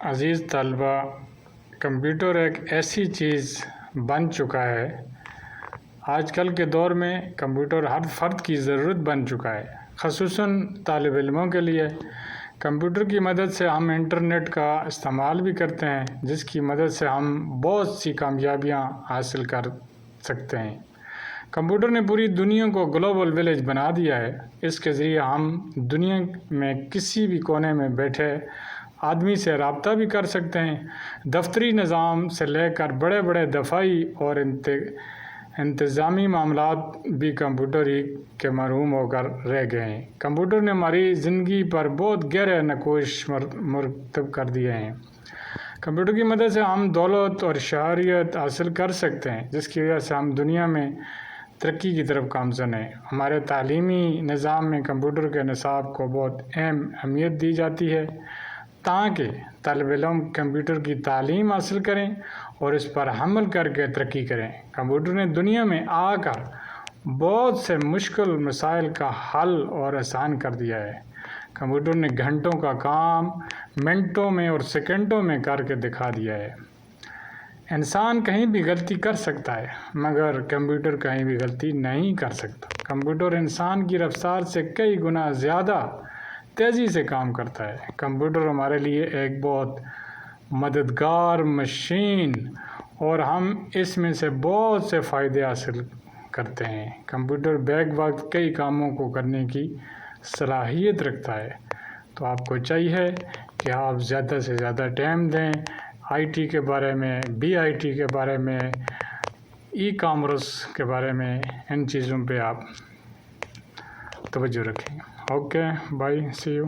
عزیز طلبہ، کمپیوٹر ایک ایسی چیز بن چکا ہے، آج کل کے دور میں کمپیوٹر ہر فرد کی ضرورت بن چکا ہے، خصوصاً طالب علموں کے لیے۔ کمپیوٹر کی مدد سے ہم انٹرنیٹ کا استعمال بھی کرتے ہیں، جس کی مدد سے ہم بہت سی کامیابیاں حاصل کر سکتے ہیں۔ کمپیوٹر نے پوری دنیا کو گلوبل ولیج بنا دیا ہے۔ اس کے ذریعے ہم دنیا میں کسی بھی کونے میں بیٹھے آدمی سے رابطہ بھی کر سکتے ہیں۔ دفتری نظام سے لے کر بڑے بڑے دفاعی اور انتظامی معاملات بھی کمپیوٹر ہی کے مرہون ہو کر رہ گئے ہیں۔ کمپیوٹر نے ہماری زندگی پر بہت گہرے نقوش مرتب کر دیے ہیں۔ کمپیوٹر کی مدد سے ہم دولت اور شہریت حاصل کر سکتے ہیں، جس کی وجہ سے ہم دنیا میں ترقی کی طرف گامزن ہیں۔ ہمارے تعلیمی نظام میں کمپیوٹر کے نصاب کو بہت اہم اہمیت دی جاتی ہے تاکہ طالب علم کمپیوٹر کی تعلیم حاصل کریں اور اس پر عمل کر کے ترقی کریں۔ کمپیوٹر نے دنیا میں آ کر بہت سے مشکل مسائل کا حل اور آسان کر دیا ہے۔ کمپیوٹر نے گھنٹوں کا کام منٹوں میں اور سیکنڈوں میں کر کے دکھا دیا ہے۔ انسان کہیں بھی غلطی کر سکتا ہے، مگر کمپیوٹر کہیں بھی غلطی نہیں کر سکتا۔ کمپیوٹر انسان کی رفتار سے کئی گنا زیادہ تیزی سے کام کرتا ہے۔ کمپیوٹر ہمارے لیے ایک بہت مددگار مشین اور ہم اس میں سے بہت سے فائدے حاصل کرتے ہیں۔ کمپیوٹر بیک وقت کئی کاموں کو کرنے کی صلاحیت رکھتا ہے، تو آپ کو چاہیے کہ آپ زیادہ سے زیادہ ٹائم دیں آئی ٹی کے بارے میں، بی آئی ٹی کے بارے میں، ای کامرس کے بارے میں، ان چیزوں پہ آپ توجہ رکھیں۔ Okay, bye, see you.